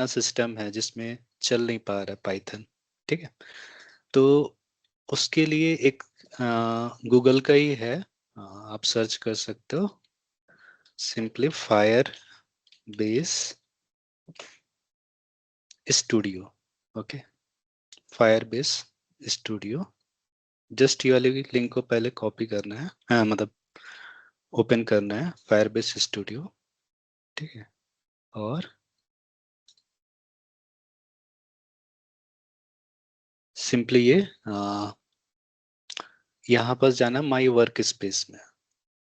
System है जिसमें चल नहीं पा रहा पाइथन, ठीक है। तो उसके लिए एक गूगल का ही है, आप सर्च कर सकते हो, simply fire base studio. Okay, fire base studio. Just ये वाली लिंक को पहले कॉपी करना है, हाँ मतलब ओपन करना है फायर बेस स्टूडियो, ठीक है। और सिंपली ये यहाँ पर जाना माई वर्क स्पेस में,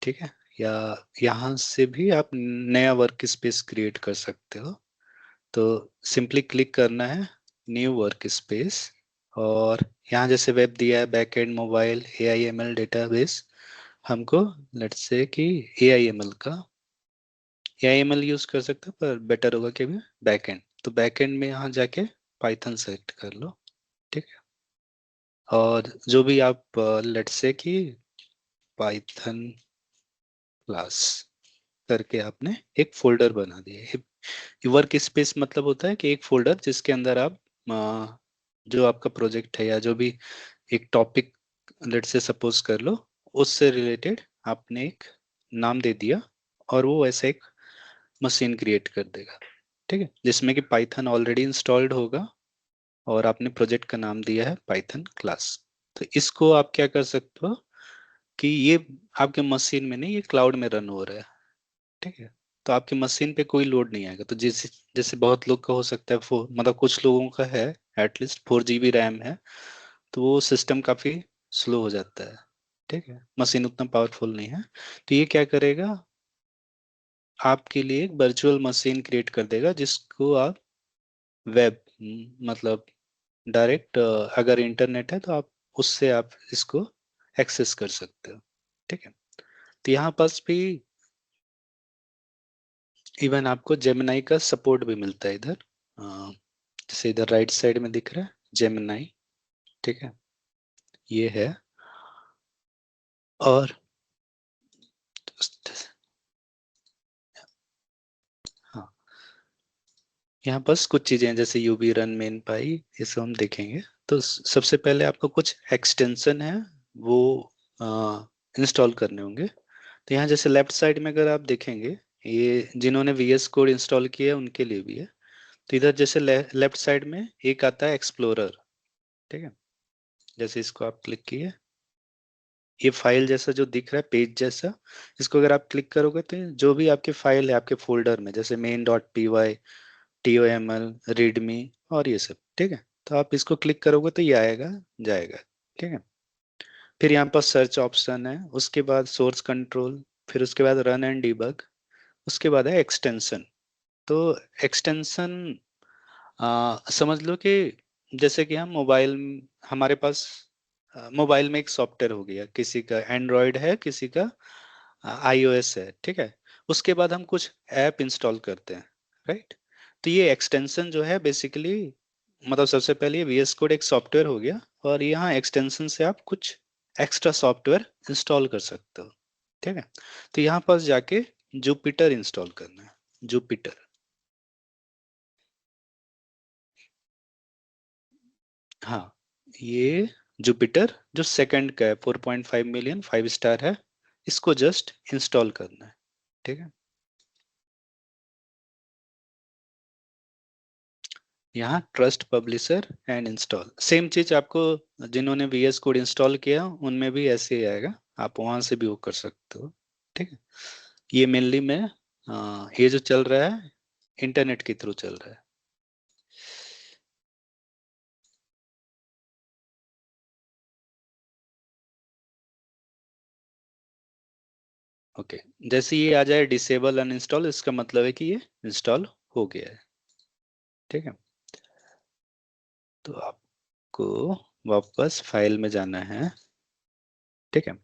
ठीक है। या यहाँ से भी आप नया वर्क स्पेस क्रिएट कर सकते हो। तो सिंपली क्लिक करना है न्यू वर्क स्पेस, और यहाँ जैसे वेब दिया है बैकएंड मोबाइल AIML डेटाबेस, हमको लेट्स से कि AIML का AIML यूज कर सकते हो, पर बेटर होगा कि बैकएंड, तो बैकएंड में यहाँ जाके पाइथन सेलेक्ट कर लो, ठीक है। और जो भी आप लेट्स से कि पाइथन क्लास करके आपने एक फोल्डर बना दिया। वर्क स्पेस मतलब होता है कि एक फोल्डर जिसके अंदर आप जो आपका प्रोजेक्ट है या जो भी एक टॉपिक लेट से सपोज कर लो, उससे रिलेटेड आपने एक नाम दे दिया, और वो ऐसे एक मशीन क्रिएट कर देगा, ठीक है, जिसमें कि पाइथन ऑलरेडी इंस्टॉल्ड होगा, और आपने प्रोजेक्ट का नाम दिया है पाइथन क्लास। तो इसको आप क्या कर सकते हो कि ये आपके मशीन में नहीं, ये क्लाउड में रन हो रहा है, ठीक है। तो आपकी मशीन पे कोई लोड नहीं आएगा। तो जैसे जैसे बहुत लोग का हो सकता है, मतलब कुछ लोगों का है एटलीस्ट 4 GB रैम है, तो वो सिस्टम काफी स्लो हो जाता है, ठीक है, मशीन उतना पावरफुल नहीं है। तो ये क्या करेगा, आपके लिए एक वर्चुअल मशीन क्रिएट कर देगा, जिसको आप वेब मतलब डायरेक्ट, अगर इंटरनेट है तो आप उससे आप इसको एक्सेस कर सकते हो, ठीक है। तो यहाँ पास भी इवन आपको जेमिनाई का सपोर्ट भी मिलता है इधर, जैसे इधर राइट साइड में दिख रहा है जेमिनाई, ठीक है, ये है। और हाँ, यहाँ पास कुछ चीजें हैं जैसे यूबी रन मेन पाई, ये सब हम देखेंगे। तो सबसे पहले आपको कुछ एक्सटेंशन है वो इंस्टॉल करने होंगे। तो यहाँ जैसे लेफ्ट साइड में अगर आप देखेंगे, ये जिन्होंने VS कोड इंस्टॉल किया है उनके लिए भी है। तो इधर जैसे लेफ्ट साइड में एक आता है एक्सप्लोरर, ठीक है, जैसे इसको आप क्लिक किए, ये फाइल जैसा जो दिख रहा है पेज जैसा, इसको अगर आप क्लिक करोगे तो जो भी आपके फाइल है आपके फोल्डर में, जैसे main.py, TOML, रीडमी और ये सब, ठीक है, तो आप इसको क्लिक करोगे तो ये आएगा जाएगा, ठीक है। फिर यहाँ पर सर्च ऑप्शन है, उसके बाद सोर्स कंट्रोल, फिर उसके बाद रन एंड डिबग, उसके बाद है एक्सटेंशन। तो एक्सटेंशन समझ लो कि जैसे कि हम मोबाइल, हमारे पास मोबाइल में एक सॉफ्टवेयर हो गया, किसी का एंड्रॉयड है किसी का iOS है, ठीक है, उसके बाद हम कुछ ऐप इंस्टॉल करते हैं, राइट। तो ये एक्सटेंशन जो है बेसिकली, मतलब सबसे पहले ये VS कोड एक सॉफ्टवेयर हो गया, और यहाँ एक्सटेंशन से आप कुछ एक्स्ट्रा सॉफ्टवेयर इंस्टॉल कर सकते हो, ठीक है। तो यहाँ पास जाके जुपिटर इंस्टॉल करना है, जुपिटर। हाँ, ये जुपिटर जो सेकंड का है, 4.5 मिलियन 5 स्टार है, इसको जस्ट इंस्टॉल करना है, ठीक है। यहाँ trust publisher and install, same चीज आपको जिन्होंने VS कोड इंस्टॉल किया उनमें भी ऐसे ही आएगा, आप वहां से भी वो कर सकते हो, ठीक है। ये मेनली में ये जो चल रहा है इंटरनेट के थ्रू चल रहा है। ओके, जैसे ये आ जाए डिसेबल अनइंस्टॉल, इसका मतलब है कि ये इंस्टॉल हो गया है, ठीक है। तो आपको वापस फाइल में जाना है, ठीक है।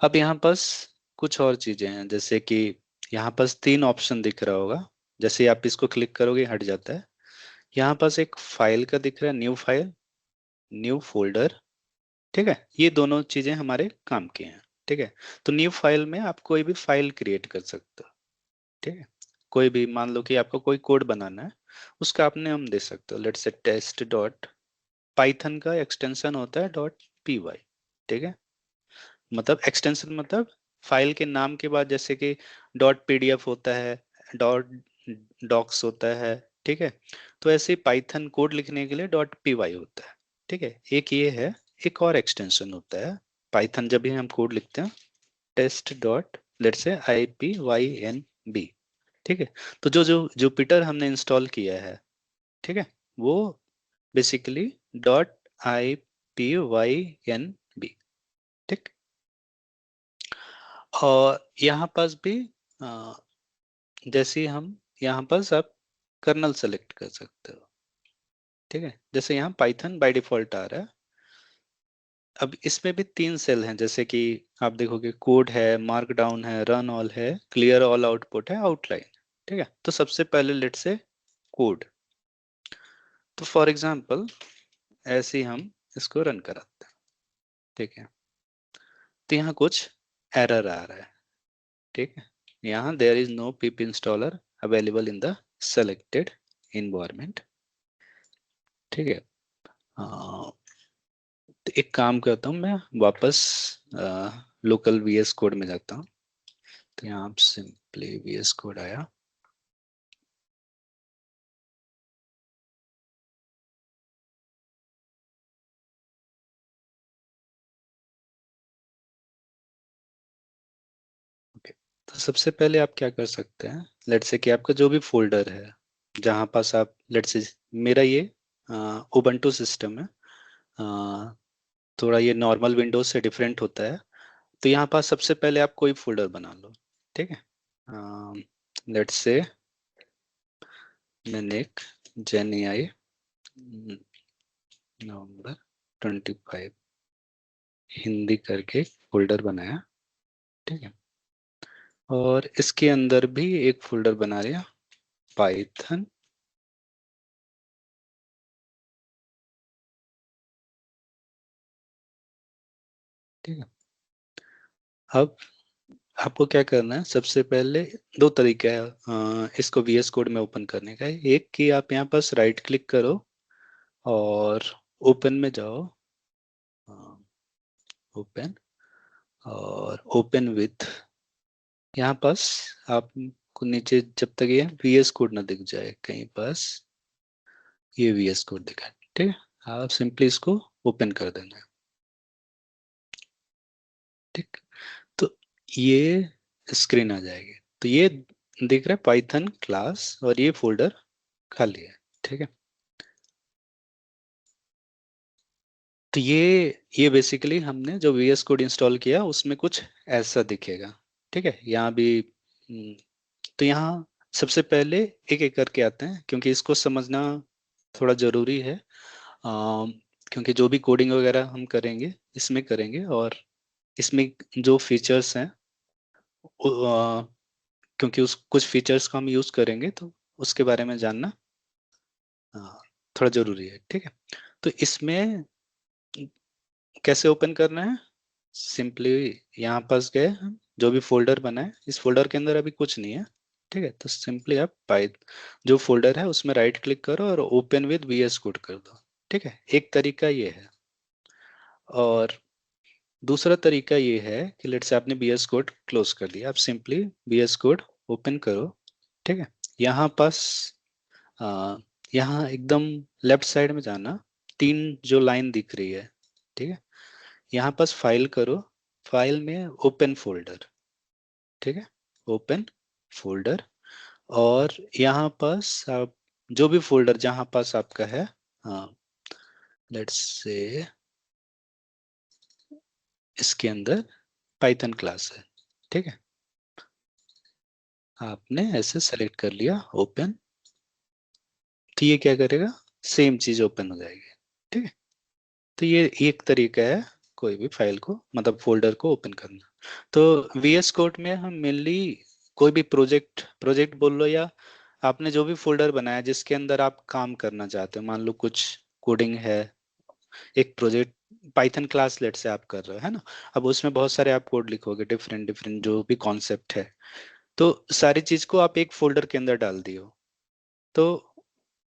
अब यहाँ पास कुछ और चीजें हैं, जैसे कि यहाँ पास 3 ऑप्शन दिख रहा होगा, जैसे आप इसको क्लिक करोगे हट जाता है। यहाँ पास एक फाइल का दिख रहा है, न्यू फाइल, न्यू फोल्डर, ठीक है, ये दोनों चीजें हमारे काम की हैं, ठीक है। तो न्यू फाइल में आप कोई भी फाइल क्रिएट कर सकते हो, ठीक है। कोई भी, मान लो कि आपको कोई कोड बनाना है, उसका आप नाम दे सकते हो, let's say test dot, Python का एक्सटेंशन होता है डॉट पी वाई, ठीक है। मतलब एक्सटेंशन मतलब फाइल के नाम के बाद, जैसे कि डॉट पीडीएफ होता है, डॉट डॉक्स होता है, ठीक है। तो ऐसे पाइथन कोड लिखने के लिए डॉट पी वाई होता है, ठीक है। एक ये है, एक और एक्सटेंशन होता है पाइथन जब भी हम कोड लिखते हैं, test dot let's say I P Y N B, ठीक है। तो जो जो जुपिटर हमने इंस्टॉल किया है, ठीक है, वो basically dot I P Y N B, ठीक। और यहाँ पास भी अ, जैसे हम यहाँ पास आप कर्नल सेलेक्ट कर सकते हो, ठीक है। जैसे यहाँ पाइथन बाय डिफॉल्ट आ रहा है। अब इसमें भी 3 सेल हैं, जैसे कि आप देखोगे कोड है, मार्कडाउन है, रन ऑल है, क्लियर ऑल आउटपुट है, आउटलाइन, ठीक है। तो सबसे पहले लेट से कोड, तो फॉर एग्जांपल ऐसे ही हम इसको रन कराते हैं, ठीक है। तो यहाँ कुछ एरर आ रहा है, ठीक है। यहाँ there is no pip installer available in the selected environment, ठीक है। तो एक काम करता हूँ, मैं वापस लोकल वीएस कोड में जाता हूँ। तो यहाँ आप सिंपली वीएस कोड आया, ओके। तो सबसे पहले आप क्या कर सकते हैं, लेट से कि आपका जो भी फोल्डर है, जहाँ पास आप लेट से, मेरा ये उबंटू सिस्टम है, अ, थोड़ा ये नॉर्मल विंडोज से डिफरेंट होता है। तो यहाँ पास सबसे पहले आप कोई फोल्डर बना लो, ठीक है। लेट से मैंने एक जेन आई नवंबर 25 हिंदी करके फोल्डर बनाया, ठीक है। और इसके अंदर भी एक फोल्डर बना लिया, पाइथन, ठीक है। अब आपको क्या करना है, सबसे पहले दो तरीका है इसको वीएस कोड में ओपन करने का। एक कि आप यहाँ पास राइट क्लिक करो और ओपन में जाओ, ओपन, और ओपन विथ, यहाँ पास आपको नीचे जब तक ये वीएस कोड ना दिख जाए कहीं पास, ये वीएस कोड दिखा है, ठीक है। आप सिंपली इसको ओपन कर देना है, ठीक। तो ये स्क्रीन आ जाएगी। तो ये दिख रहा है पाइथन क्लास, और ये फोल्डर खाली है, ठीक है। तो ये बेसिकली हमने जो वीएस कोड इंस्टॉल किया उसमें कुछ ऐसा दिखेगा, ठीक है। यहाँ भी तो यहाँ सबसे पहले एक एक करके आते हैं, क्योंकि इसको समझना थोड़ा जरूरी है। क्योंकि जो भी कोडिंग वगैरह हम करेंगे इसमें करेंगे, और इसमें जो फीचर्स हैं, क्योंकि उस कुछ फीचर्स को हम यूज करेंगे, तो उसके बारे में जानना थोड़ा जरूरी है, ठीक है। तो इसमें कैसे ओपन करना है, सिंपली यहाँ पास गए हम, जो भी फोल्डर बना है, इस फोल्डर के अंदर अभी कुछ नहीं है, ठीक है। तो सिंपली आप पाइथ जो फोल्डर है उसमें राइट क्लिक करो और ओपन विद वीएस कोड कर दो, ठीक है। एक तरीका ये है। और दूसरा तरीका ये है कि लेट से आपने वीएस कोड क्लोज कर दिया, आप सिंपली वीएस कोड ओपन करो, ठीक है। यहाँ पास आ, यहाँ एकदम लेफ्ट साइड में जाना, 3 जो लाइन दिख रही है, ठीक है। यहाँ पास फाइल करो, फाइल में ओपन फोल्डर, ठीक है, ओपन फोल्डर। और यहाँ पास आप जो भी फोल्डर जहाँ पास आपका है, हाँ, लेट्स से इसके अंदर पाइथन क्लास है, ठीक है। आपने ऐसे सेलेक्ट कर लिया, ओपन, तो ये क्या करेगा, सेम चीज ओपन हो जाएगी, ठीक है। तो ये एक तरीका है कोई भी फाइल को, मतलब फोल्डर को ओपन करना। तो वीएस कोड में हम मेनली कोई भी प्रोजेक्ट बोल लो, या आपने जो भी फोल्डर बनाया जिसके अंदर आप काम करना चाहते हो, मान लो कुछ कोडिंग है, एक प्रोजेक्ट पाइथन क्लास लेट से आप कर रहे हो, है ना। अब उसमें बहुत सारे आप कोड लिखोगे, डिफरेंट डिफरेंट जो भी कॉन्सेप्ट है, तो सारी चीज को आप एक फोल्डर के अंदर डाल दियो। तो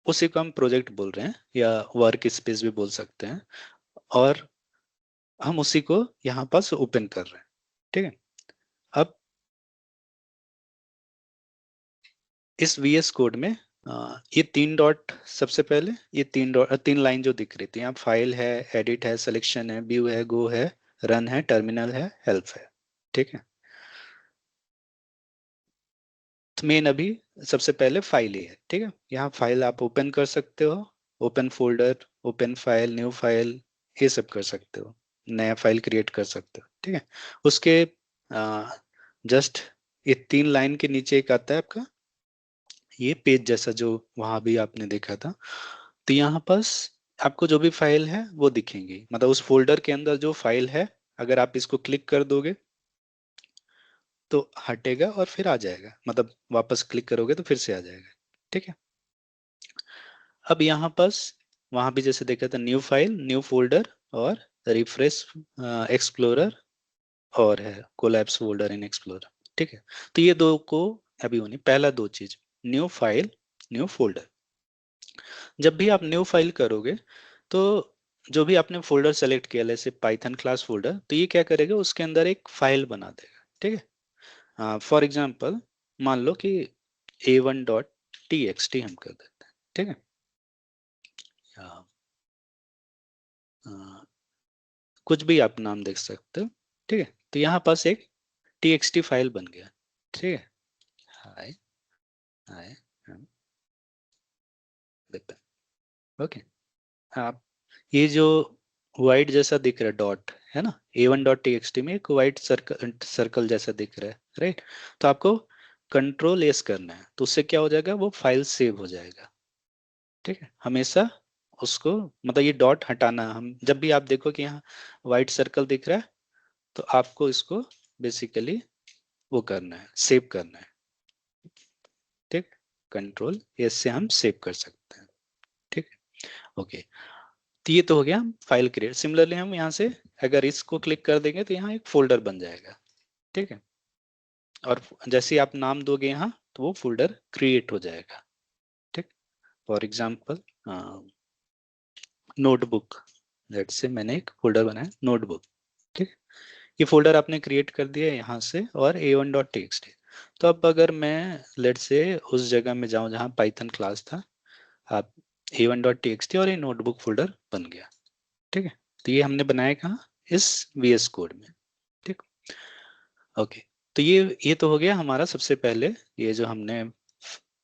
उसी को हम प्रोजेक्ट बोल रहे हैं या वर्क स्पेस भी बोल सकते हैं, और हम उसी को यहाँ पास ओपन कर रहे हैं। ठीक है, अब इस VS कोड में ये 3 डॉट, सबसे पहले ये 3 डॉट, 3 लाइन जो दिख रही थी, यहाँ फाइल है, एडिट है, सिलेक्शन है, व्यू है, गो है, रन है, टर्मिनल है, हेल्प है। ठीक है, तो मेन अभी सबसे पहले फाइल ही है। ठीक है, यहाँ फाइल आप ओपन कर सकते हो, open folder, open file, new file, ये सब कर सकते हो, नया फाइल क्रिएट कर सकते हो। ठीक है, उसके जस्ट ये 3 लाइन के नीचे एक आता है आपका ये पेज जैसा, जो वहां भी आपने देखा था। तो यहाँ पास आपको जो भी फाइल है वो दिखेंगी, मतलब उस फोल्डर के अंदर जो फाइल है, अगर आप इसको क्लिक कर दोगे तो हटेगा और फिर आ जाएगा, मतलब वापस क्लिक करोगे तो फिर से आ जाएगा। ठीक है, अब यहाँ पास वहां भी जैसे देखा था, न्यू फाइल, न्यू फोल्डर, और रिफ्रेश एक्सप्लोरर, और है कोलैप्स फोल्डर इन एक्सप्लोरर। ठीक है, तो ये दो को अभी होनी, पहला दो चीज, न्यू फाइल, न्यू फोल्डर। जब भी आप न्यू फाइल करोगे तो जो भी आपने फोल्डर सेलेक्ट किया, जैसे पाइथन क्लास फोल्डर, तो ये क्या करेगा, उसके अंदर एक फाइल बना देगा। ठीक है, फॉर एग्जांपल मान लो कि a1.txt हम कर देते हैं। ठीक है, या अ, कुछ भी आप नाम देख सकते हो। ठीक है, तो यहाँ पास एक txt फाइल बन गया। ठीक है, हाय, हाय, हम देते हैं। ओके, आप ये जो वाइट जैसा दिख रहा है डॉट है ना, a1.txt में एक वाइट सर्कल सर्कल जैसा दिख रहा है, राइट। तो आपको कंट्रोल S करना है, तो उससे क्या हो जाएगा, वो फाइल सेव हो जाएगा। ठीक है, हमेशा उसको, मतलब ये डॉट हटाना, हम जब भी आप देखो कि यहाँ व्हाइट सर्कल दिख रहा है, तो आपको इसको बेसिकली वो करना है, सेव करना है। ठीक, कंट्रोल S से हम सेव कर सकते हैं। ठीक है, ओके, तो ये तो हो गया फाइल क्रिएट। सिमिलरली हम यहाँ से अगर इसको क्लिक कर देंगे तो यहाँ एक फोल्डर बन जाएगा। ठीक है, और जैसे ही आप नाम दोगे यहाँ, तो वो फोल्डर क्रिएट हो जाएगा। ठीक, फॉर एग्जाम्पल नोटबुक, लेट से मैंने एक फोल्डर बनाया नोटबुक। ठीक, ये फोल्डर आपने क्रिएट कर दिया यहाँ से, और a1.txt। तो अब अगर मैं लेट से उस जगह में जाऊँ जहाँ पाइथन क्लास था, आप a1.txt और ये नोटबुक फोल्डर बन गया। ठीक है, तो ये हमने बनाया कहाँ, इस VS कोड में। ठीक, ओके, तो ये तो हो गया हमारा सबसे पहले, ये जो हमने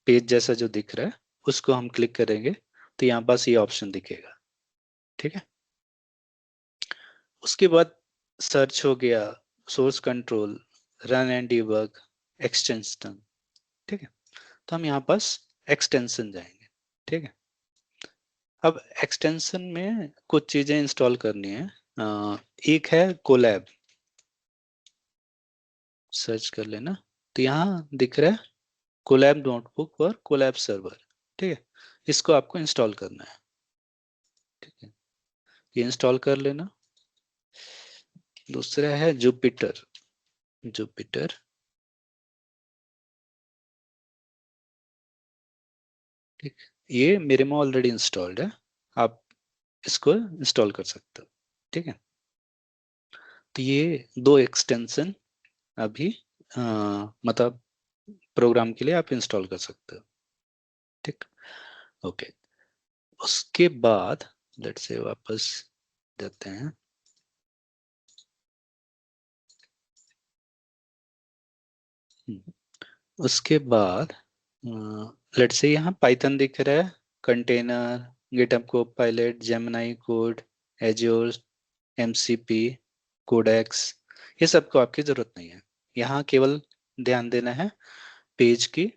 पेज जैसा जो दिख रहा है उसको हम क्लिक करेंगे तो यहाँ पास ये ऑप्शन दिखेगा। ठीक है, उसके बाद सर्च हो गया, source control, run and debug, extension. ठीक है, तो हम यहाँ पास एक्सटेंशन जाएंगे। ठीक है, अब एक्सटेंशन में कुछ चीजें इंस्टॉल करनी है। एक है कोलैब, सर्च कर लेना, तो यहाँ दिख रहा है कोलैब नोटबुक और कोलैब सर्वर। ठीक है, इसको आपको इंस्टॉल करना है। ठीक है, ये इंस्टॉल कर लेना। दूसरा है जुपिटर, जुपिटर। ठीक, ये मेरे में ऑलरेडी इंस्टॉल्ड है, आप इसको इंस्टॉल कर सकते हो। ठीक है, तो ये दो एक्सटेंशन अभी मतलब प्रोग्राम के लिए आप इंस्टॉल कर सकते हो। ठीक, ओके, उसके बाद लेट से वापस जाते हैं। हम्म, उसके बाद लेट से यहाँ पाइथन दिख रहा है, container, GitHub copilot, Gemini code, Azure, MCP, Codex, ये सब को आपकी जरूरत नहीं है। यहाँ केवल ध्यान देना है पेज की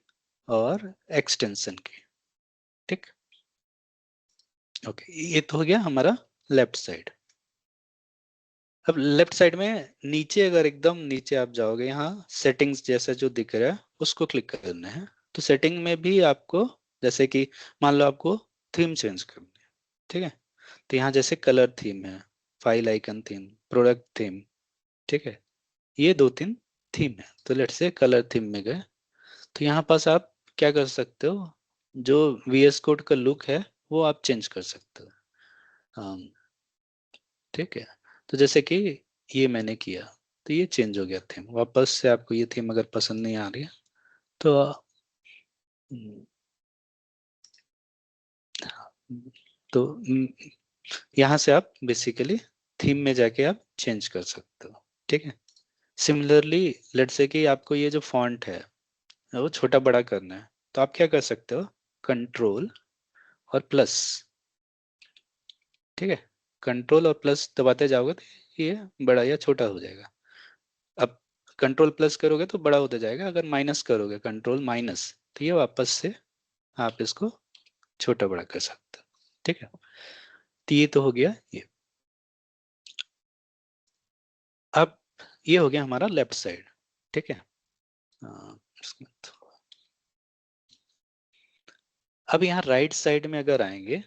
और एक्सटेंशन की। ठीक, ओके, ये तो हो गया हमारा लेफ्ट साइड। अब लेफ्ट साइड में नीचे, अगर एकदम नीचे आप जाओगे, यहाँ सेटिंग्स जैसा जो दिख रहा है उसको क्लिक करना है। तो सेटिंग में भी आपको, जैसे कि मान लो आपको थीम चेंज करनी है। ठीक है, तो यहाँ जैसे कलर थीम है, file icon theme, product theme. ठीक है, ये 2-3 थीम है, तो लेट से कलर थीम में गए, तो यहाँ पास आप क्या कर सकते हो, जो VS कोड का लुक है वो आप चेंज कर सकते हो। um, ठीक है। तो जैसे कि ये मैंने किया तो ये चेंज हो गया थीम। वापस से आपको ये थीम अगर पसंद नहीं आ रही है तो हम्म, तो यहाँ से आप बेसिकली थीम में जाके आप चेंज कर सकते हो। ठीक है। सिमिलरली लेट्स से कि आपको ये जो फॉन्ट है वो छोटा बड़ा करना है, तो आप क्या कर सकते हो, कंट्रोल और प्लस। ठीक है। कंट्रोल और प्लस दबाते जाओगे तो ये बड़ा या छोटा हो जाएगा। अब कंट्रोल प्लस करोगे तो बड़ा होता जाएगा, अगर माइनस करोगे कंट्रोल माइनस तो ये वापस से आप इसको छोटा बड़ा कर सकते हो। ठीक है। तो ये तो हो गया ये। अब ये हो गया हमारा लेफ्ट साइड। ठीक है। इसमें अब यहाँ राइट साइड में अगर आएंगे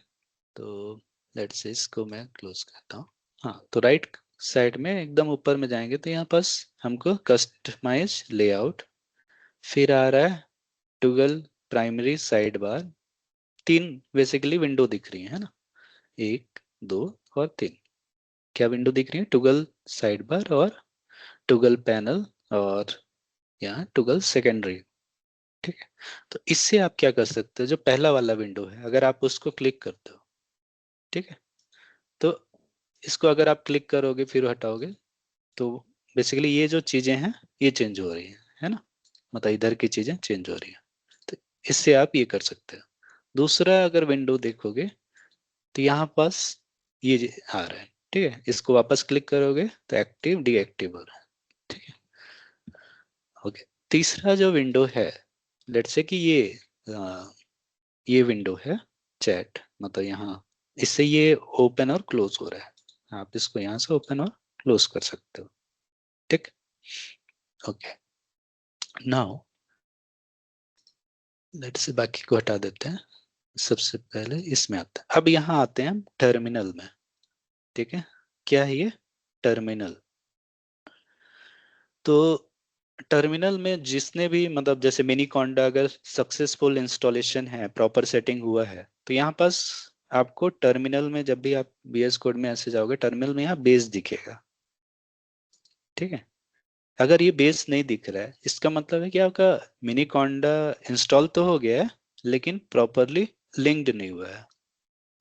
तो लेट्स से इसको मैं क्लोज करता हूँ। हाँ, तो राइट साइड में एकदम ऊपर में जाएंगे तो यहाँ पास हमको कस्टमाइज लेआउट, फिर आ रहा है टूगल प्राइमरी साइड बार। तीन बेसिकली विंडो दिख रही है ना, एक, दो और तीन। क्या विंडो दिख रही है, टूगल साइड बार और टूगल पैनल और यहाँ टूगल सेकेंडरी। ठीक है। तो इससे आप क्या कर सकते हो, जो पहला वाला विंडो है अगर आप उसको क्लिक करते हो, ठीक है, तो इसको अगर आप क्लिक करोगे फिर हटाओगे तो बेसिकली ये जो चीजें हैं ये चेंज हो रही है ना, मतलब इधर की चीजें चेंज हो रही है। तो इससे आप ये कर सकते हो। दूसरा अगर विंडो देखोगे तो यहाँ पास ये आ रहा है। ठीक है। इसको वापस क्लिक करोगे तो एक्टिव डीएक्टिव हो रहा है। ठीक है। ओके। तीसरा जो विंडो है, लेट्स से कि ये विंडो है चैट, मतलब यहाँ इससे ये ओपन और क्लोज हो रहा है। आप इसको यहाँ से ओपन और क्लोज कर सकते हो। ठीक। ओके। नाउ लेट्स से बाकी को हटा देते हैं। सबसे पहले इसमें आते हैं, अब यहाँ आते हैं हम टर्मिनल में। ठीक है। क्या है ये, टर्मिनल। तो टर्मिनल में जिसने भी मतलब जैसे मिनी कॉन्डा अगर सक्सेसफुल इंस्टॉलेशन है, प्रॉपर सेटिंग हुआ है, तो यहाँ पास आपको टर्मिनल में जब भी आप VS कोड में ऐसे जाओगे टर्मिनल में यहाँ बेस दिखेगा। ठीक है। अगर ये बेस नहीं दिख रहा है इसका मतलब है कि आपका मिनी कॉन्डा इंस्टॉल तो हो गया है लेकिन प्रॉपरली लिंक्ड नहीं हुआ है।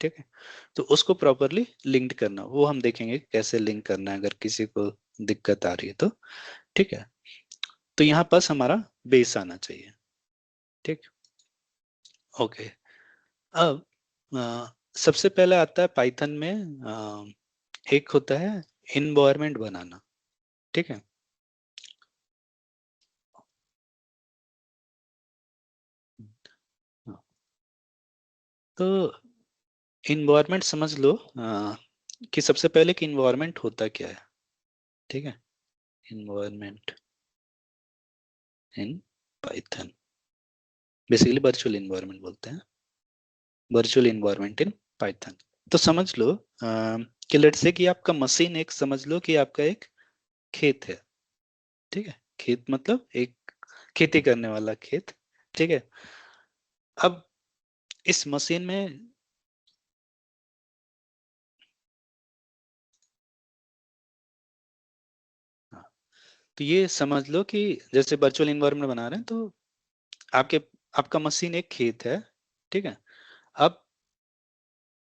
ठीक है। तो उसको प्रॉपरली लिंक्ड करना वो हम देखेंगे कैसे लिंक करना है अगर किसी को दिक्कत आ रही है तो। ठीक है। तो यहाँ पास हमारा बेस आना चाहिए। ठीक। ओके। अब सबसे पहले आता है पाइथन में एक होता है इन्वायरमेंट बनाना। ठीक है। हाँ, तो इन्वायरमेंट समझ लो कि सबसे पहले कि इन्वायरमेंट होता क्या है। ठीक है। Environment in Python basically virtual environment बोलते हैं, वर्चुअल इन्वायरमेंट इन पाइथन। तो समझ लो कि लेट्स से कि आपका मशीन एक, समझ लो कि आपका एक खेत है। ठीक है। खेत मतलब एक खेती करने वाला खेत। ठीक है। अब इस मशीन में हाँ, तो ये समझ लो कि जैसे वर्चुअल इन्वायरमेंट बना रहे हैं तो आपके आपका मशीन एक खेत है। ठीक है। अब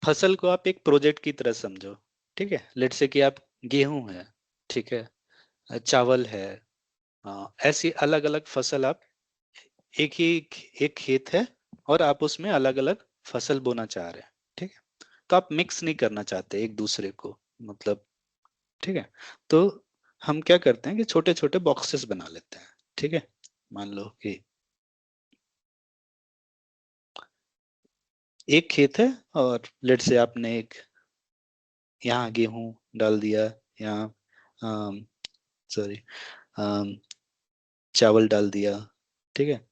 फसल को आप एक प्रोजेक्ट की तरह समझो। ठीक है। लेट्स से कि आप गेहूं है, ठीक है, चावल है, ऐसी अलग अलग फसल आप एक ही एक खेत है और आप उसमें अलग अलग फसल बोना चाह रहे हैं। ठीक है। तो आप मिक्स नहीं करना चाहते एक दूसरे को, मतलब। ठीक है। तो हम क्या करते हैं कि छोटे छोटे बॉक्सेस बना लेते हैं। ठीक है। मान लो कि एक खेत है और लेट से आपने एक यहाँ गेहूं डाल दिया, यहाँ सॉरी चावल डाल दिया। ठीक है।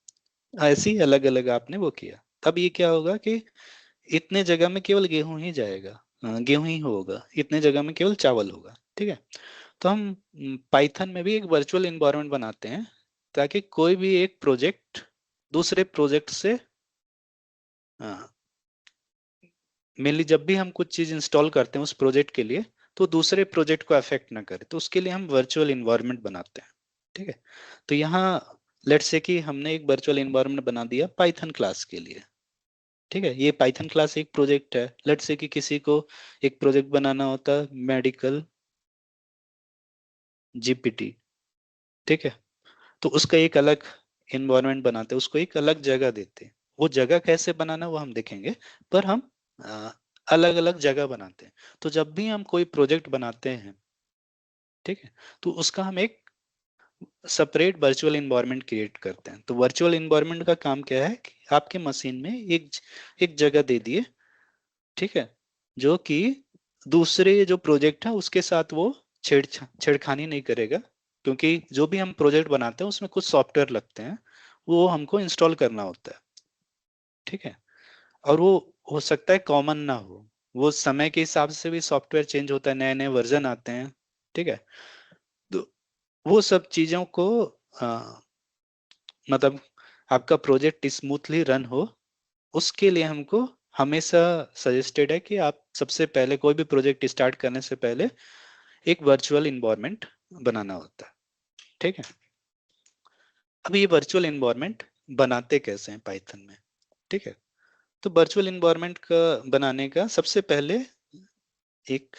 ऐसे ही अलग अलग आपने वो किया, तब ये क्या होगा कि इतने जगह में केवल गेहूं ही जाएगा, गेहूं ही होगा, इतने जगह में केवल चावल होगा। ठीक है। तो हम पाइथन में भी एक वर्चुअल इन्वायरमेंट बनाते हैं ताकि कोई भी एक प्रोजेक्ट दूसरे प्रोजेक्ट से मेनली जब भी हम कुछ चीज इंस्टॉल करते हैं उस प्रोजेक्ट के लिए, तो दूसरे प्रोजेक्ट को अफेक्ट ना करे, तो उसके लिए हम वर्चुअल इन्वायरमेंट बनाते हैं। ठीक है, तो यहाँ लेट्स से कि हमने एक वर्चुअल इन्वायरमेंट बना दिया पाइथन क्लास के लिए। ठीक है, ये पाइथन क्लास एक प्रोजेक्ट है। लेट्स से कि किसी को एक प्रोजेक्ट बनाना होता है मेडिकल जीपीटी। ठीक है, तो उसका एक अलग इन्वायरमेंट बनाते हैं, उसको एक अलग जगह देते हैं। वो जगह कैसे बनाना वो हम देखेंगे, पर हम अलग अलग जगह बनाते हैं। तो जब भी हम कोई प्रोजेक्ट बनाते हैं, ठीक है, तो उसका हम एक सेपरेट वर्चुअल इन्वायरमेंट क्रिएट करते हैं। तो वर्चुअल इन्वायरमेंट का काम क्या है कि आपके मशीन में एक एक जगह दे दिए, ठीक है, जो कि दूसरे जो प्रोजेक्ट है उसके साथ वो छेड़खानी नहीं करेगा। क्योंकि जो भी हम प्रोजेक्ट बनाते हैं उसमें कुछ सॉफ्टवेयर लगते हैं, वो हमको इंस्टॉल करना होता है। ठीक है, और वो हो सकता है कॉमन ना हो, वो समय के हिसाब से भी सॉफ्टवेयर चेंज होता है, नए नए वर्जन आते हैं। ठीक है, तो वो सब चीजों को मतलब आपका प्रोजेक्ट स्मूथली रन हो, उसके लिए हमको हमेशा सजेस्टेड है कि आप सबसे पहले कोई भी प्रोजेक्ट स्टार्ट करने से पहले एक वर्चुअल इन्वायरमेंट बनाना होता है। ठीक है, अब ये वर्चुअल इन्वायरमेंट बनाते कैसे हैं पाइथन में? ठीक है, तो वर्चुअल इन्वायरमेंट का बनाने का सबसे पहले एक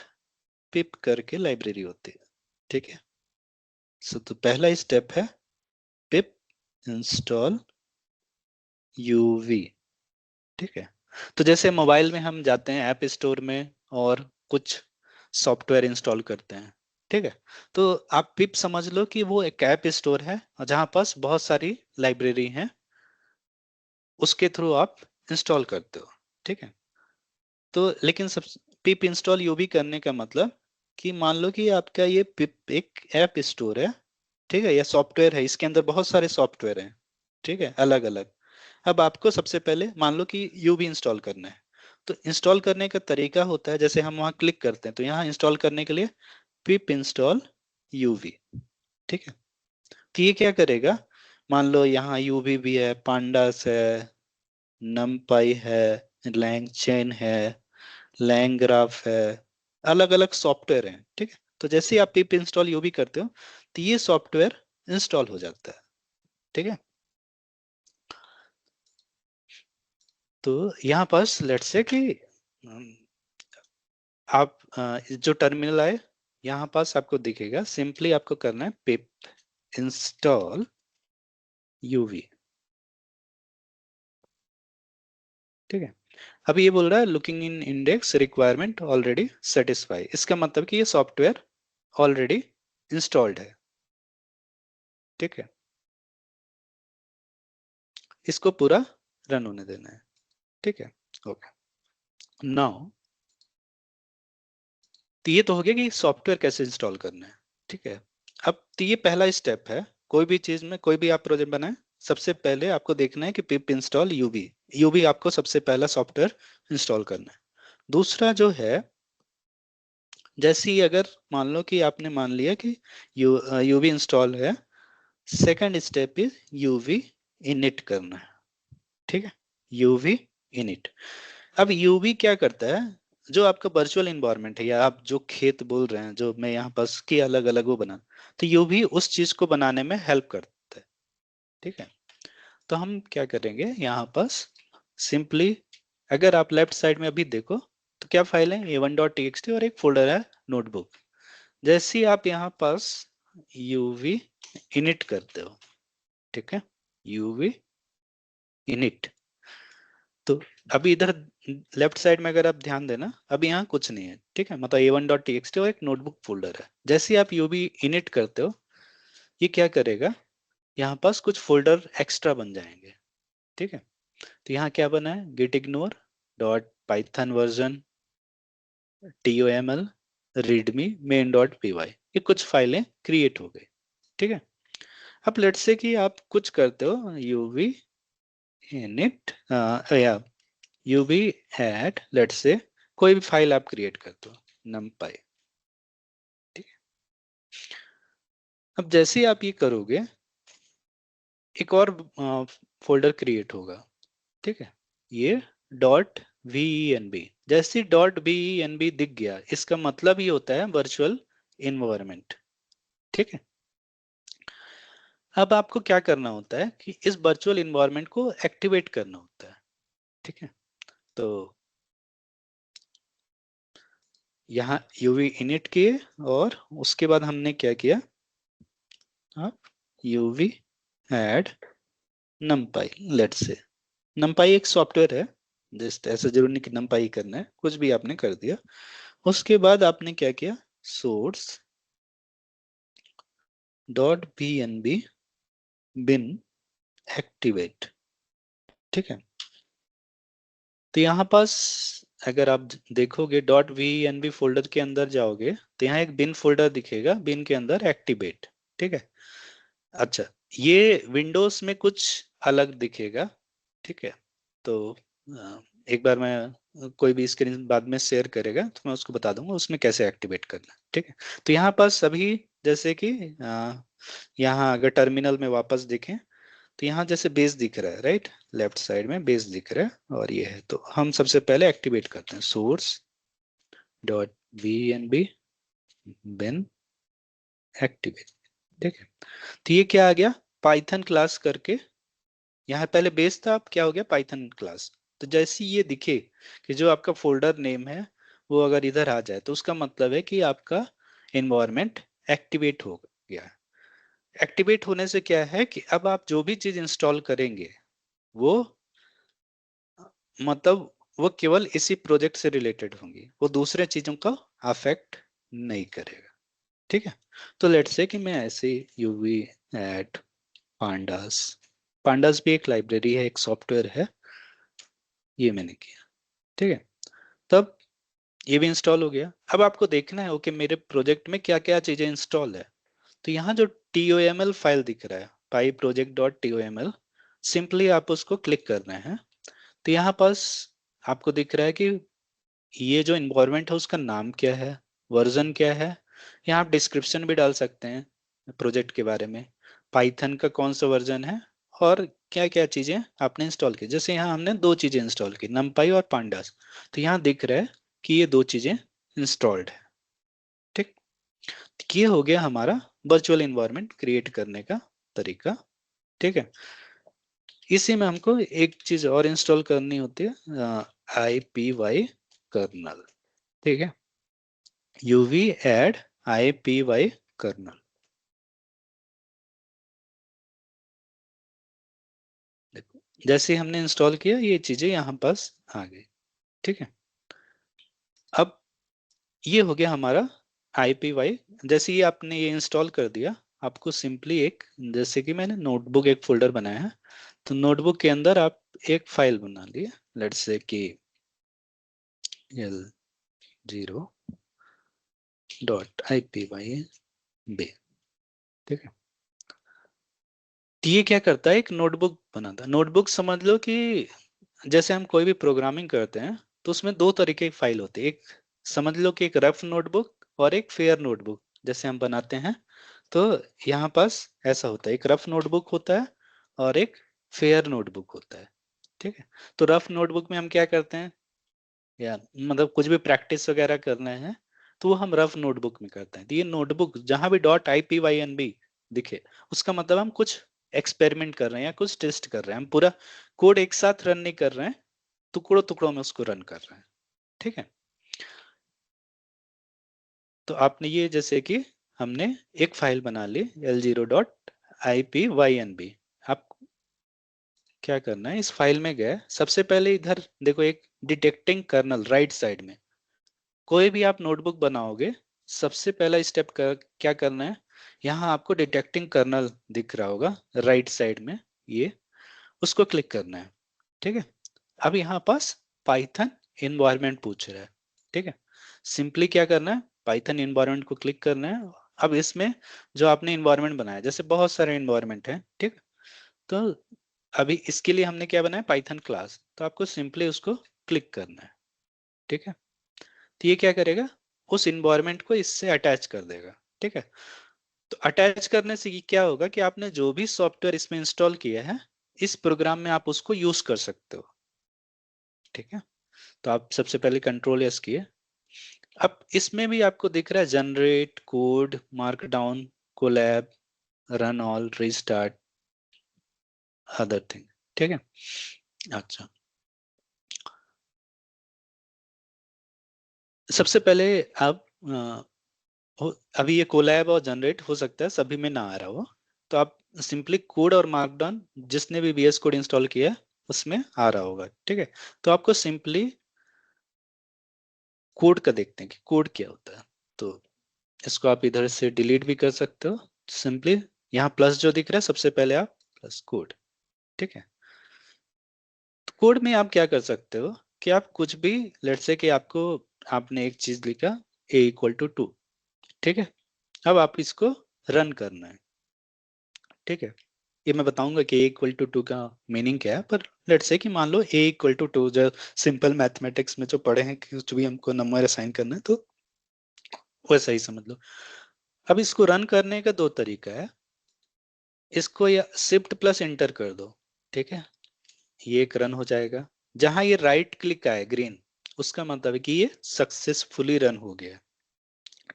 पिप करके लाइब्रेरी होती है। ठीक है, सो तो पहला स्टेप है पिप इंस्टॉल यूवी। ठीक है, तो जैसे मोबाइल में हम जाते हैं ऐप स्टोर में और कुछ सॉफ्टवेयर इंस्टॉल करते हैं। ठीक है, तो आप पिप समझ लो कि वो एक ऐप स्टोर है जहां पास बहुत सारी लाइब्रेरी हैं, उसके थ्रू आप इंस्टॉल करते हो। ठीक है, तो लेकिन सब पिप इंस्टॉल यूवी करने का मतलब कि मान लो कि आपका ये पिप एक ऐप स्टोर है, ठीक है, या सॉफ्टवेयर है, इसके अंदर बहुत सारे सॉफ्टवेयर हैं, ठीक है, अलग अलग। अब आपको सबसे पहले मान लो कि यूवी इंस्टॉल करना है, तो इंस्टॉल करने का तरीका होता है, जैसे हम वहां क्लिक करते हैं तो यहाँ इंस्टॉल करने के लिए पिप इंस्टॉल यूवी। ठीक है, तो ये क्या करेगा, मान लो यहाँ यूवी भी है, पांडास है, नमपाई है, लैंगचेन है, लैंग्राफ है, अलग अलग सॉफ्टवेयर हैं। ठीक है, तो जैसे ही आप पिप इंस्टॉल यूवी करते हो तो ये सॉफ्टवेयर इंस्टॉल हो जाता है। ठीक है, तो यहाँ पास लेट्स से कि आप जो टर्मिनल आए यहाँ पास आपको दिखेगा, सिंपली आपको करना है पिप इंस्टॉल यूवी। ठीक है, अभी ये बोल रहा है looking in index requirement already satisfy, इसका मतलब कि ये सॉफ्टवेयर ऑलरेडी इंस्टॉल्ड है। ठीक है, इसको पूरा रन होने देना है। ठीक है, ओके, नाउ तो ये तो हो गया कि सॉफ्टवेयर कैसे इंस्टॉल करना है। ठीक है, अब तो ये पहला स्टेप है, कोई भी चीज में कोई भी आप प्रोजेक्ट बनाए, सबसे पहले आपको देखना है कि पिप इंस्टॉल यूवी। यूवी आपको सबसे पहला सॉफ्टवेयर इंस्टॉल करना है। दूसरा जो है, जैसे ही अगर मान लो कि आपने मान लिया कि यूवी इंस्टॉल है, second step is UV init करना है। ठीक है, यूवी इनिट। अब यूवी क्या करता है, जो आपका वर्चुअल इन्वायरमेंट है या आप जो खेत बोल रहे हैं, जो मैं यहाँ पास की अलग अलग वो बना, तो यूवी उस चीज को बनाने में हेल्प करता है। ठीक है, तो हम क्या करेंगे यहाँ पास, सिंपली अगर आप लेफ्ट साइड में अभी देखो तो क्या फाइल है, a1.txt और एक फोल्डर है नोटबुक। जैसे ही आप यहाँ पास यूवी इनिट करते हो, ठीक है, यूवी इनिट, तो अभी इधर लेफ्ट साइड में अगर आप ध्यान देना, अभी यहाँ कुछ नहीं है। ठीक है, मतलब a1.txt और एक नोटबुक फोल्डर है। जैसे ही आप यूवी इनिट करते हो, ये क्या करेगा, यहाँ पास कुछ फोल्डर एक्स्ट्रा बन जाएंगे। ठीक है, तो यहाँ क्या बना है, git ignore dot Python version toml readme main dot py, ये कुछ फाइलें क्रिएट हो गई। ठीक है, अब लेट्स से कि आप कुछ करते हो यूवी इनिट या यूवी एड, लेट्स से कोई भी फाइल आप क्रिएट करते हो numpy। ठीक है, अब जैसे ही आप ये करोगे, एक और फोल्डर क्रिएट होगा। ठीक है, ये डॉट VENB। जैसे डॉट VENB दिख गया, इसका मतलब ही होता है वर्चुअल इन्वायरमेंट। ठीक है। अब आपको क्या करना होता है कि इस वर्चुअल इन्वायरमेंट को एक्टिवेट करना होता है। ठीक है। तो यहाँ यूवी इनिट किए और उसके बाद हमने क्या किया, आप UV add numpy, let's say numpy एक सॉफ्टवेयर है, जस्ट ऐसा जरूर नहीं कि numpy ही करना है, कुछ भी आपने कर दिया। उसके बाद आपने क्या किया, source dot bnb bin activate. ठीक है। तो यहाँ पास अगर आप देखोगे डॉट bnb फोल्डर के अंदर जाओगे तो यहाँ एक बिन फोल्डर दिखेगा, बिन के अंदर एक्टिवेट। ठीक है। अच्छा, ये विंडोज में कुछ अलग दिखेगा। ठीक है। तो एक बार मैं कोई भी स्क्रीन बाद में शेयर करेगा तो मैं उसको बता दूंगा उसमें कैसे एक्टिवेट करना है। ठीक है। तो यहाँ पास अभी जैसे कि यहाँ अगर टर्मिनल में वापस देखें तो यहाँ जैसे बेस दिख रहा है, राइट, लेफ्ट साइड में बेस दिख रहा है और ये है। तो हम सबसे पहले एक्टिवेट करते हैं source dot bnb bin activate. ठीक है। तो ये क्या आ गया, पाइथन क्लास करके, यहाँ पहले बेस था, अब क्या हो गया, पाइथन क्लास। तो जैसे ये दिखे कि जो आपका फोल्डर नेम है वो अगर इधर आ जाए तो उसका मतलब है कि आपका एनवायरनमेंट एक्टिवेट हो गया है। एक्टिवेट होने से क्या है कि अब आप जो भी चीज इंस्टॉल करेंगे वो मतलब वो केवल इसी प्रोजेक्ट से रिलेटेड होंगी, वो दूसरे चीजों का अफेक्ट नहीं करेगा। ठीक है। तो लेट्स से कि मैं ऐसे यूवी एट पांडास, पांडास भी एक लाइब्रेरी है, एक सॉफ्टवेयर है, ये मैंने किया। ठीक है। तब ये भी इंस्टॉल हो गया। अब आपको देखना है ओके मेरे प्रोजेक्ट में क्या क्या चीजें इंस्टॉल है। तो यहाँ जो TOML फाइल दिख रहा है, पाई प्रोजेक्ट डॉट TOML, सिंपली आप उसको क्लिक करना है। तो यहाँ पास आपको दिख रहा है कि ये जो इन्वायरमेंट है उसका नाम क्या है, वर्जन क्या है। यहाँ आप डिस्क्रिप्शन भी डाल सकते हैं प्रोजेक्ट के बारे में, पाइथन का कौन सा वर्जन है और क्या क्या चीजें आपने इंस्टॉल की। जैसे यहाँ हमने दो चीजें इंस्टॉल की, numpy और pandas। तो यहाँ दिख रहा है कि ये दो चीजें इंस्टॉल्ड है। ठीक। ये हो गया हमारा वर्चुअल इन्वायरमेंट क्रिएट करने का तरीका। ठीक है। इसी में हमको एक चीज और इंस्टॉल करनी होती है, IPY कर्नल। ठीक है। UV add IPY kernel. देखो जैसे हमने इंस्टॉल किया ये चीजें यहाँ पास आ गई। ठीक है। अब ये हो गया हमारा IPY। जैसे ही आपने ये इंस्टॉल कर दिया, आपको सिंपली एक, जैसे कि मैंने नोटबुक एक फोल्डर बनाया है, तो नोटबुक के अंदर आप एक फाइल बना लिए, लेट्स से कि L0.IPYB। ठीक है। तो ये क्या करता है, एक नोटबुक बनाता है। नोटबुक समझ लो कि जैसे हम कोई भी प्रोग्रामिंग करते हैं तो उसमें दो तरीके की फाइल होती है, एक समझ लो कि एक रफ नोटबुक और एक फेयर नोटबुक जैसे हम बनाते हैं। तो यहाँ पास ऐसा होता है, एक रफ नोटबुक होता है और एक फेयर नोटबुक होता है। ठीक है। तो रफ नोटबुक में हम क्या करते हैं, या मतलब कुछ भी प्रैक्टिस वगैरह करना है तो वो हम रफ नोटबुक में करते हैं। तो ये नोटबुक जहां भी डॉट IPYNB दिखे उसका मतलब हम कुछ एक्सपेरिमेंट कर रहे हैं या कुछ टेस्ट कर रहे हैं, हम पूरा कोड एक साथ रन नहीं कर रहे हैं, टुकड़ों टुकड़ों में उसको रन कर रहे हैं। ठीक है। तो आपने ये जैसे कि हमने एक फाइल बना ली L0.IPYNB। आप क्या करना है, इस फाइल में गए, सबसे पहले इधर देखो एक डिटेक्टिंग कर्नल राइट साइड में, कोई भी आप नोटबुक बनाओगे सबसे पहला स्टेप क्या करना है, यहाँ आपको डिटेक्टिंग कर्नल दिख रहा होगा राइट साइड में, ये उसको क्लिक करना है। ठीक है। अब यहाँ पास पाइथन इन्वायरमेंट पूछ रहा है। ठीक है। सिंपली क्या करना है, पाइथन इन्वायरमेंट को क्लिक करना है। अब इसमें जो आपने इन्वायरमेंट बनाया, जैसे बहुत सारे इन्वायरमेंट हैं, ठीक है, तो अभी इसके लिए हमने क्या बनाया, पाइथन क्लास, तो आपको सिंपली उसको क्लिक करना है। ठीक है। तो ये क्या करेगा, उस इन्वायरमेंट को इससे अटैच कर देगा। ठीक है। तो अटैच करने से ये क्या होगा कि आपने जो भी सॉफ्टवेयर इसमें इंस्टॉल किया है, इस प्रोग्राम में आप उसको यूज कर सकते हो। ठीक है। तो आप सबसे पहले कंट्रोल एस किए। अब इसमें भी आपको दिख रहा है generate code, markdown, Colab, run all, restart, other thing. ठीक है। अच्छा, सबसे पहले आप अभी ये कोलैब और जनरेट हो सकता है सभी में ना आ रहा हो, तो आप सिंपली कोड और मार्कडाउन जिसने भी VS कोड इंस्टॉल किया है उसमें आ रहा होगा। ठीक है। तो आपको सिंपली कोड का देखते हैं कि कोड क्या होता है। तो इसको आप इधर से डिलीट भी कर सकते हो सिंपली। यहाँ प्लस जो दिख रहा है सबसे पहले आप प्लस कोड। ठीक है। तो कोड में आप क्या कर सकते हो कि आप कुछ भी, लेट्स से कि आपको, आपने एक चीज लिखा A = 2। ठीक है। अब आप इसको रन करना है। ठीक है। ये मैं बताऊंगा कि A = 2 का मीनिंग क्या है, पर लेट्स से कि मान लो A = 2, जो सिंपल मैथमेटिक्स में जो पढ़े हैं कि कुछ भी हमको नंबर असाइन करना है तो वैसा ही समझ लो। अब इसको रन करने का दो तरीका है। इसको या शिफ्ट प्लस एंटर कर दो। ठीक है। ये एक रन हो जाएगा। जहां ये राइट क्लिक आए ग्रीन, उसका मतलब है कि ये सक्सेसफुली रन हो गया।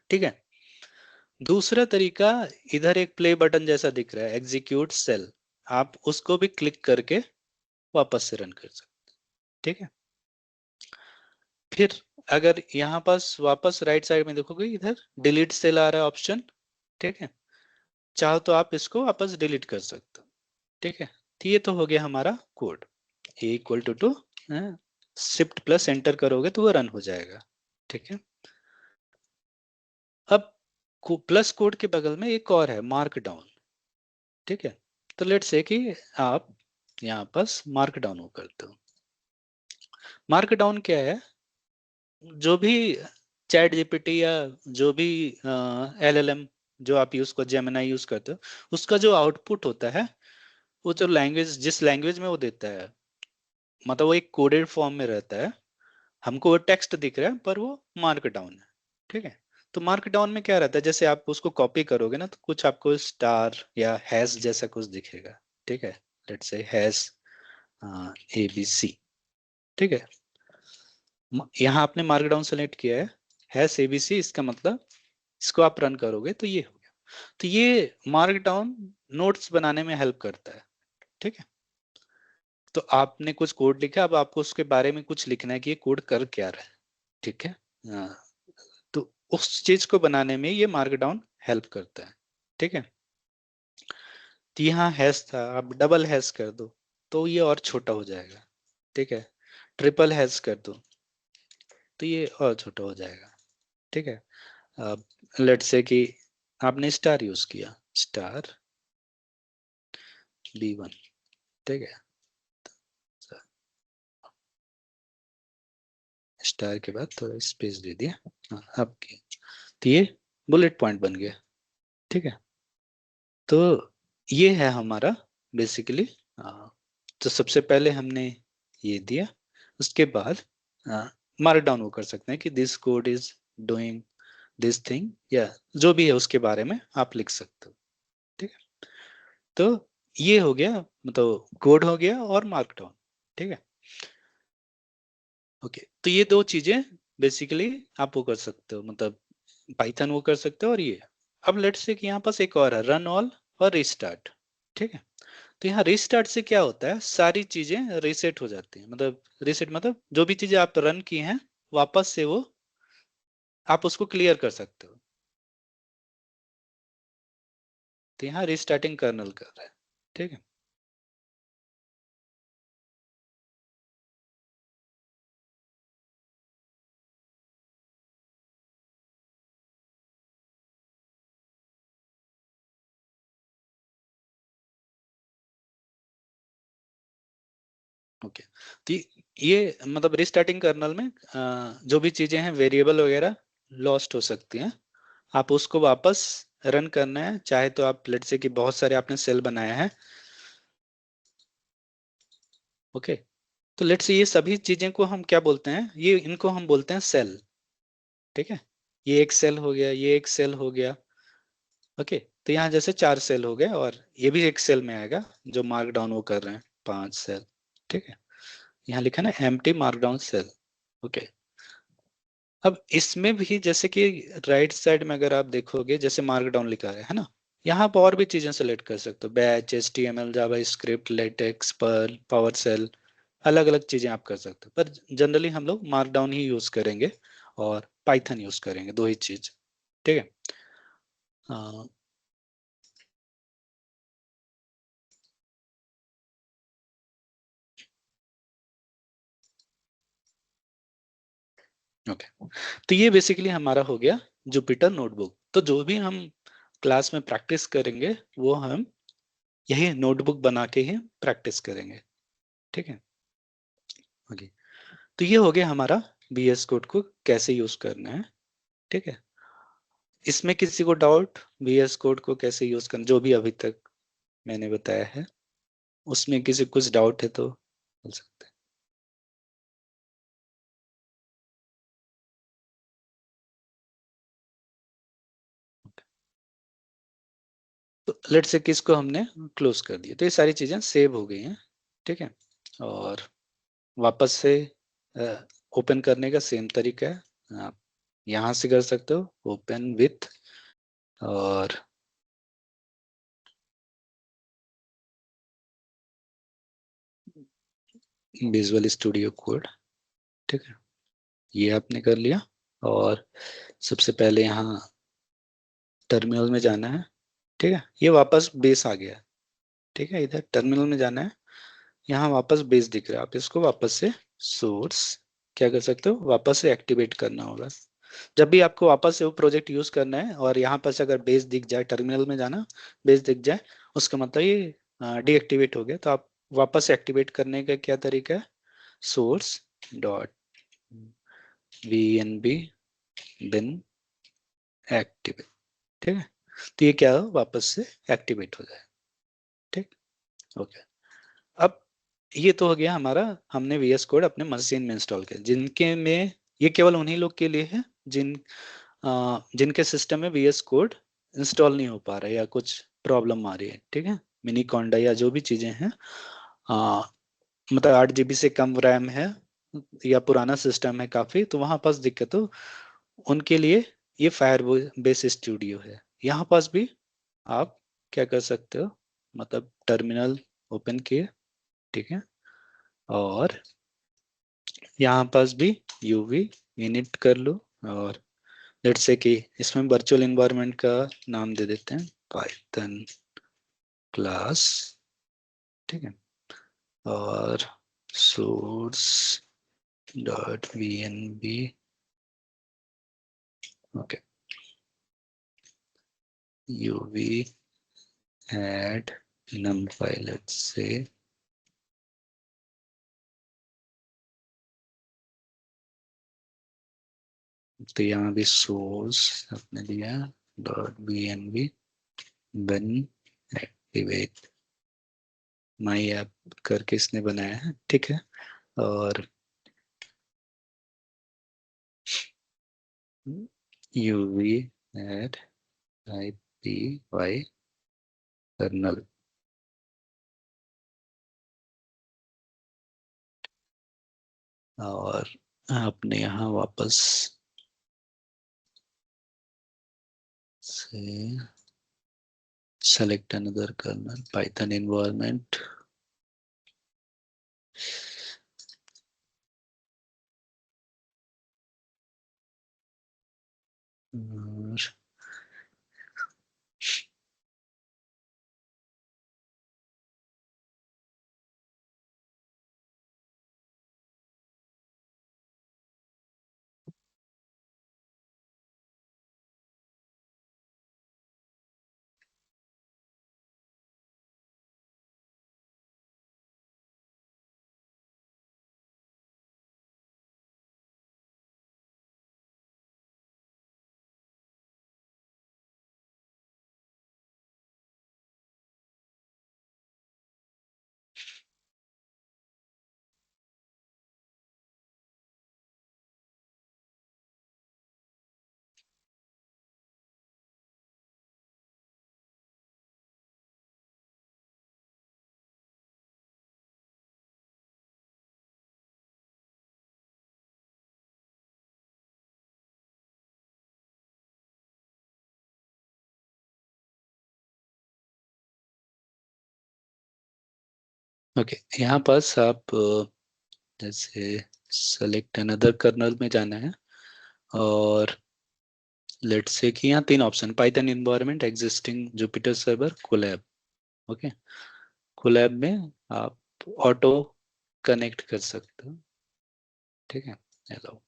ठीक है। दूसरा तरीका, इधर एक प्ले बटन जैसा दिख रहा है एग्जीक्यूट सेल, आप उसको भी क्लिक करके वापस से रन कर सकते। ठीक है। फिर अगर यहाँ पास वापस राइट साइड में देखोगे, इधर डिलीट सेल आ रहा है ऑप्शन। ठीक है। चाहो तो आप इसको वापस डिलीट कर सकते हो। ठीक है। तो ये तो हो गया हमारा code. A = 2, shift plus enter करोगे तो वो रन हो जाएगा। ठीक है। अब प्लस कोड के बगल में एक और है मार्क डाउन। ठीक है। तो लेट्स से कि आप यहाँ पास मार्क डाउन हो करते हो। मार्क डाउन क्या है? जो भी चैट जीपीटी या जो भी LLM जो आप यूज कर, जेमिनाई यूज करते हो, उसका जो आउटपुट होता है, वो जो लैंग्वेज, जिस लैंग्वेज में वो देता है, मतलब वो एक कोडेड फॉर्म में रहता है। हमको वो टेक्स्ट दिख रहा है पर वो मार्क डाउन है। ठीक है। तो मार्क डाउन में क्या रहता है, जैसे आप उसको कॉपी करोगे ना तो कुछ आपको स्टार या हैश जैसा कुछ दिखेगा। ठीक है। Let's say hash ABC। ठीक है। यहाँ आपने मार्क डाउन सेलेक्ट किया है, हैश ABC, इसका मतलब इसको आप रन करोगे तो ये हो गया। तो ये मार्क डाउन नोट्स बनाने में हेल्प करता है। ठीक है। तो आपने कुछ कोड लिखा, अब आपको उसके बारे में कुछ लिखना है कि ये कोड कर क्या रहा है। ठीक है। हाँ, तो उस चीज को बनाने में ये मार्क डाउन हेल्प करता है। ठीक है। तो यहाँ हैश था, आप डबल हैश कर दो तो ये और छोटा हो जाएगा। ठीक है। ट्रिपल हैश कर दो तो ये और छोटा हो जाएगा। ठीक है। अब लेट्स से कि आपने स्टार यूज किया, स्टार B1। ठीक है। स्टार के बाद थोड़ा स्पेस दे दिया। हाँ, अब तो ये बुलेट पॉइंट बन गया। ठीक है। तो ये है हमारा बेसिकली। तो सबसे पहले हमने ये दिया, उसके बाद मार्क डाउन वो कर सकते हैं कि this code is doing this thing, या जो भी है उसके बारे में आप लिख सकते हो। ठीक है। तो ये हो गया, मतलब कोड हो गया और मार्क डाउन। ठीक है। ओके। तो ये दो चीजें बेसिकली आप वो कर सकते हो, मतलब पाइथन वो कर सकते हो। और ये अब लेट्स से कि यहाँ पास एक और है रन ऑल और रिस्टार्ट। ठीक है। तो यहाँ रिस्टार्ट से क्या होता है, सारी चीजें रीसेट हो जाती हैं। मतलब रीसेट मतलब जो भी चीजें आप रन की हैं वापस से वो आप उसको क्लियर कर सकते हो। तो यहाँ रिस्टार्टिंग कर्नल कर रहा है। ठीक है। ओके। तो ये मतलब रिस्टार्टिंग कर्नल में जो भी चीजें हैं वेरिएबल वगैरह लॉस्ट हो सकती हैं। आप उसको वापस रन करना है, चाहे तो आप लेट्स से कि बहुत सारे आपने सेल बनाए हैं। ओके। तो लेट्स से ये सभी चीजें को हम क्या बोलते हैं, ये इनको हम बोलते हैं सेल। ठीक है। ये एक सेल हो गया, ये एक सेल हो गया। ओके। तो यहाँ जैसे 4 सेल हो गए, और ये भी एक सेल में आएगा जो मार्क डाउन वो कर रहे हैं 5 सेल। ठीक है। यहाँ लिखा ना एम्प्टी मार्कडाउन सेल। ओके, अब इसमें भी जैसे कि राइट साइड में अगर आप देखोगे जैसे मार्कडाउन लिखा है ना, यहाँ पर और भी चीजें सेलेक्ट कर सकते हो, batch, HTML, JavaScript, LaTeX, Perl, PowerShell, अलग अलग चीजें आप कर सकते हो, पर जनरली हम लोग मार्कडाउन ही यूज करेंगे और पाइथन यूज करेंगे, दो ही चीज। ठीक है। हाँ, ओके, तो ये बेसिकली हमारा हो गया जुपिटर नोटबुक। तो जो भी हम क्लास में प्रैक्टिस करेंगे वो हम यही नोटबुक बना के ही प्रैक्टिस करेंगे। ठीक है। ओके, तो ये हो गया हमारा VS कोड को कैसे यूज करना है। ठीक है। इसमें किसी को डाउट, VS कोड को कैसे यूज करना, जो भी अभी तक मैंने बताया है उसमें किसी कुछ डाउट है तो बोल सकते हैं। तो लेट्स से कि इसको हमने क्लोज कर दिया, तो ये सारी चीजें सेव हो गई हैं। ठीक है। और वापस से ओपन करने का सेम तरीका है, आप यहाँ से कर सकते हो, ओपन विथ, और विजुअल स्टूडियो कोड। ठीक है, ये आपने कर लिया। और सबसे पहले यहाँ टर्मिनल में जाना है। ठीक है, ये वापस बेस आ गया है। ठीक है, इधर टर्मिनल में जाना है, यहाँ वापस बेस दिख रहा है, आप इसको वापस से सोर्स क्या कर सकते हो, वापस से एक्टिवेट करना होगा। जब भी आपको वापस से वो प्रोजेक्ट यूज करना है और यहाँ पर से अगर बेस दिख जाए, टर्मिनल में जाना, बेस दिख जाए, उसका मतलब ये डीएक्टिवेट हो गया। तो आप वापस से एक्टिवेट करने का क्या तरीका है, सोर्स डॉट VNB बिन एक्टिवेट। ठीक है, तो ये क्या हो, वापस से एक्टिवेट हो जाए। ठीक। ओके, अब ये तो हो गया हमारा, हमने VS कोड अपने मशीन में इंस्टॉल किया, जिनके में ये केवल उन्हीं लोग के लिए है जिनके सिस्टम में VS कोड इंस्टॉल नहीं हो पा रहा है या कुछ प्रॉब्लम आ रही है। ठीक है, मिनी कॉन्डा या जो भी चीजें हैं, आ, मतलब 8 GB से कम रैम है या पुराना सिस्टम है काफी, तो वहां पास दिक्कत हो, उनके लिए ये फायर बेस स्टूडियो है। यहाँ पास भी आप क्या कर सकते हो, मतलब टर्मिनल ओपन किए। ठीक है, और यहाँ पास भी UV इनिट कर लो, और लेट्स से कि इसमें वर्चुअल इन्वायरमेंट का नाम दे देते हैं पाइथन क्लास। ठीक है, और source dot VNB। Okay, UV add num pilot से, तो यहाँ भी सोर्स आपने दिया dot VNB bin activate my app करके इसने बनाया है। ठीक है, और UV एड IPY कर्नल, और आपने यहाँ वापस से select another kernel python environment, और ओके, यहाँ पास आप जैसे सेलेक्ट अनदर कर्नल में जाना है, और लेट्स से कि यहाँ तीन option, Python environment, existing Jupyter server, Colab. Okay, Colab में आप ऑटो कनेक्ट कर सकते हो। ठीक है, हेलो।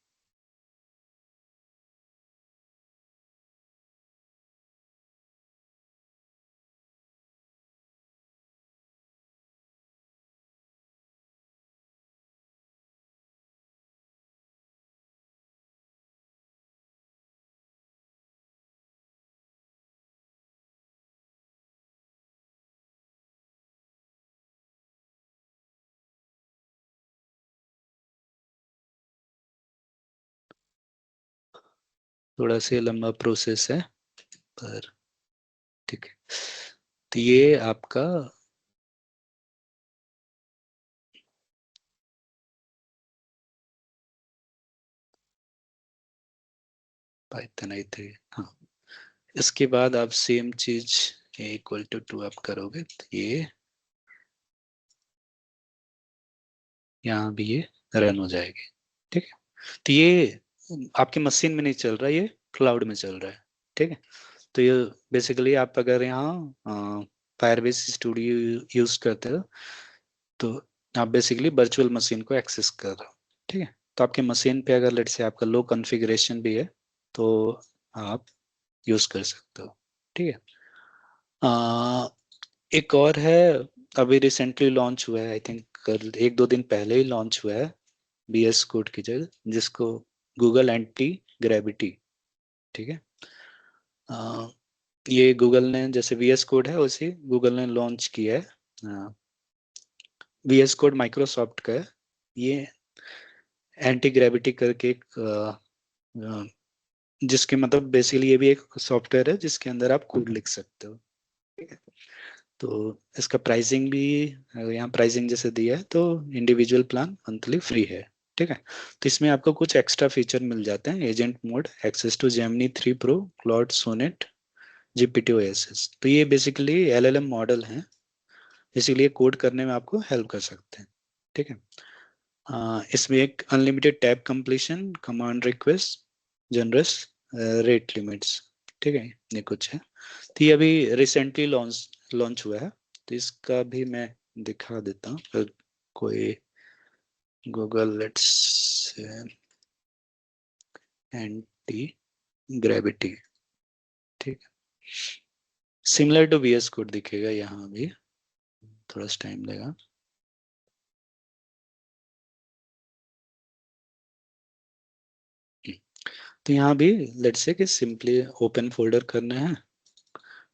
थोड़ा सा लंबा प्रोसेस है, पर ठीक है। तो ये आपका पाइथन आई थ्री, हाँ। इसके बाद आप सेम चीज इक्वल टू टू आप करोगे, तो ये यहाँ भी ये रन हो जाएगी। ठीक है, तो ये आपकी मशीन में नहीं चल रहा, ये क्लाउड में चल रहा है। ठीक है, तो ये बेसिकली आप अगर यहाँ फायरबेस स्टूडियो यूज करते हो, तो आप बेसिकली वर्चुअल मशीन को एक्सेस कर रहे हो। ठीक है, तो आपके मशीन पे अगर लेट से आपका लो कॉन्फ़िगरेशन भी है, तो आप यूज कर सकते हो। ठीक है, अ, एक और है, अभी रिसेंटली लॉन्च हुआ है, आई थिंक कल एक दो दिन पहले ही लॉन्च हुआ है, बीएस कोड की जगह, जिसको गूगल एंटी ग्रेविटी। ठीक है, अ, ये गूगल ने, जैसे वीएस कोड है उसी गूगल ने लॉन्च किया है। वीएस कोड माइक्रोसॉफ्ट का है। ये एंटी ग्रेविटी करके एक अ, जिसके मतलब बेसिकली ये भी एक सॉफ्टवेयर है जिसके अंदर आप कोड लिख सकते हो। ठीक है, तो इसका प्राइसिंग भी यहाँ प्राइसिंग जैसे दिया है, तो इंडिविजुअल प्लान मंथली फ्री है। ठीक है, तो इसमें आपको कुछ एक्स्ट्रा फीचर मिल जाते हैं, agent mode, access to Gemini 3 pro, Claude Sonnet, GPT OSS. तो ये बेसिकली एलएलएम मॉडल हैं, इसीलिए कोड करने में आपको हेल्प कर सकते हैं। ठीक है, इसमें एक unlimited tab completion, command request, generous rate limits. ठीक है, ये कुछ है। तो ये अभी रिसेंटली लॉन्च लॉन्च हुआ है, तो इसका भी मैं दिखा देता हूँ, अगर कोई गूगल लेट्स एंटी ग्रेविटी। ठीक है, सिमिलर टू वीएस कोड दिखेगा यहाँ भी, थोड़ा सा टाइम लेगा। तो यहाँ भी लेट्स से कि सिंपली ओपन फोल्डर करना है,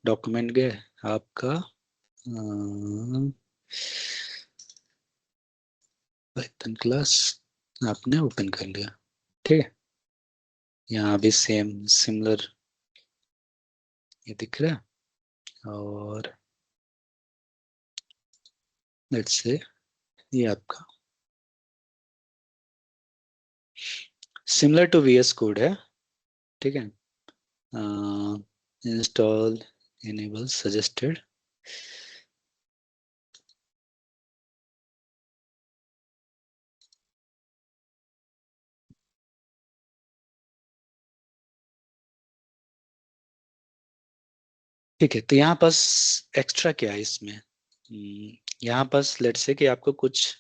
डॉक्यूमेंट गए आपका, पाइथन क्लास आपने ओपन कर लिया। ठीक है, यहाँ भी सेम सिमिलर ये दिख रहा है, और लेट्स से ये आपका सिमिलर टू वीएस कोड है। ठीक है, इंस्टॉल, इनेबल, सजेस्टेड। ठीक है, तो यहाँ पास एक्स्ट्रा क्या है इसमें, यहाँ पास लेट्स से कि आपको कुछ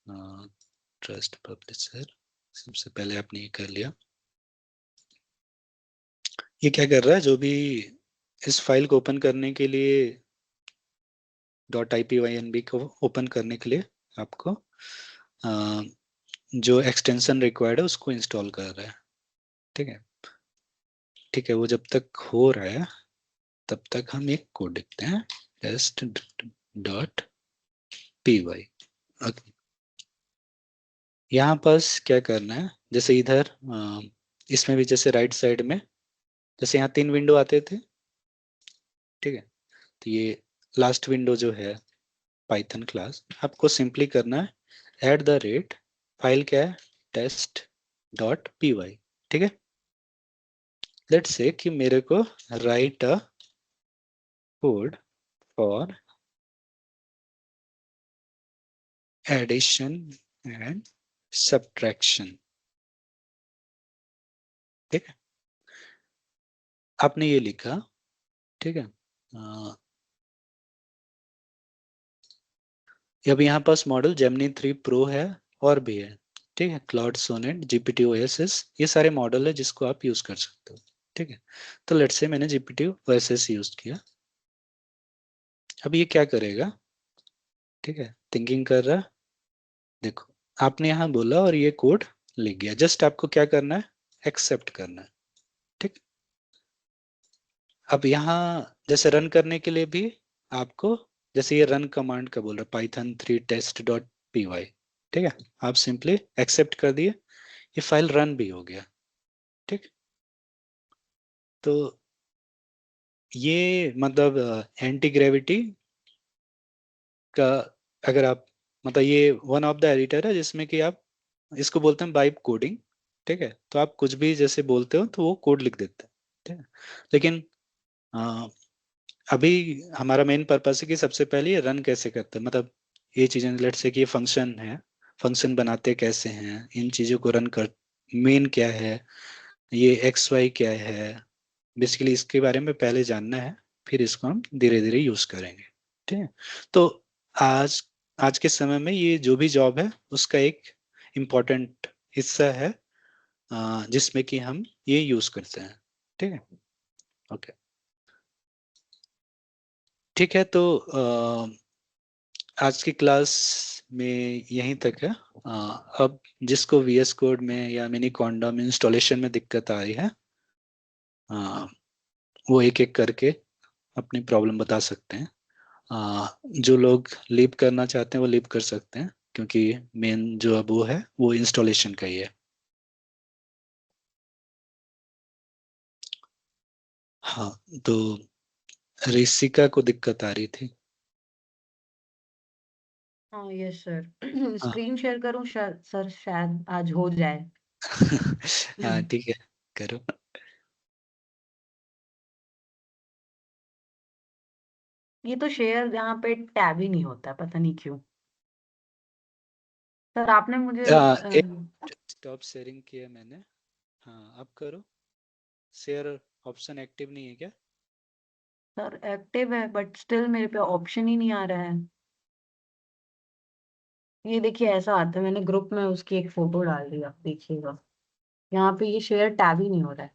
ट्रस्ट पब्लिशर, सबसे पहले आपने ये कर लिया। ये क्या कर रहा है, जो भी इस फाइल को ओपन करने के लिए, dot I P Y N B को ओपन करने के लिए आपको अ, जो एक्सटेंशन रिक्वायर्ड है उसको इंस्टॉल कर रहा है। ठीक है, ठीक है, वो जब तक हो रहा है तब तक हम एक कोड लिखते हैं, टेस्ट डॉट पी वाई। यहाँ पास क्या करना है, जैसे इधर इसमें भी जैसे राइट साइड में, जैसे यहाँ तीन विंडो आते थे। ठीक है, तो ये लास्ट विंडो जो है पाइथन क्लास, आपको सिंपली करना है एट द रेट, फाइल क्या है, टेस्ट डॉट पी वाई। ठीक है, लेट्स से कि मेरे को write a code for addition and subtraction. ठीक है, आपने ये लिखा। ठीक है, अब यहाँ पास मॉडल जेमिनी 3 प्रो है और भी है। ठीक है, क्लाउड सोनेट, जीपीटी ओएसएस, ये सारे मॉडल है जिसको आप यूज कर सकते हो। ठीक है, तो लेट्स से मैंने जीपीटी ओएसएस यूज किया। अब ये क्या करेगा? ठीक है, थिंकिंग कर रहा है। देखो, आपने यहाँ बोला और ये कोड लिख गया। जस्ट आपको क्या करना है? एक्सेप्ट करना है। ठीक, अब यहाँ जैसे रन करने के लिए भी आपको, जैसे ये रन कमांड का बोल रहा है, Python 3 test dot P Y. ठीक है, आप सिंपली एक्सेप्ट कर दिए, ये फाइल रन भी हो गया। ठीक, तो ये मतलब एंटी ग्रेविटी का, अगर आप, मतलब ये वन ऑफ द एडिटर है जिसमें कि आप, इसको बोलते हैं वाइब कोडिंग। ठीक है, तो आप कुछ भी जैसे बोलते हो तो वो कोड लिख देते हैं। ठीक है, लेकिन अ, अभी हमारा मेन पर्पस है कि सबसे पहले ये रन कैसे करते हैं, मतलब ये चीजें, लेट से कि ये फंक्शन है, फंक्शन बनाते कैसे हैं, इन चीजों को रन कर, मेन क्या है, ये एक्स वाई क्या है, बेसिकली इसके बारे में पहले जानना है, फिर इसको हम धीरे धीरे यूज करेंगे। ठीक है, तो आज आज के समय में ये जो भी जॉब है उसका एक इम्पोर्टेंट हिस्सा है, जिसमें कि हम ये यूज करते हैं। ठीक है, ओके। ठीक है, तो आज की क्लास में यहीं तक है। अब जिसको वीएस कोड में या मिनी कॉन्डम इंस्टॉलेशन में दिक्कत आ रही है, अ, वो एक एक करके अपनी प्रॉब्लम बता सकते हैं। जो लोग लीव करना चाहते हैं वो लीव कर सकते हैं, क्योंकि मेन जो अब वो है वो इंस्टॉलेशन का ही है। हाँ, तो ऋषिका को दिक्कत आ रही थी। हाँ यस सर। हाँ। स्क्रीन शेयर करूं सर, शायद आज हो जाए। हाँ ठीक है, करो। ये तो शेयर यहाँ पे टैब ही नहीं होता, पता नहीं क्यों। सर आपने मुझे एक स्टॉप शेयरिंग किया मैंने। हाँ, अब करो। शेयर ऑप्शन एक्टिव नहीं है क्या? सर एक्टिव है बट स्टिल मेरे पे ऑप्शन ही नहीं आ रहा है। ये देखिए ऐसा आता है, मैंने ग्रुप में उसकी एक फोटो डाल दी, आप देखिएगा यहाँ पे ये शेयर टैब ही नहीं हो रहा है।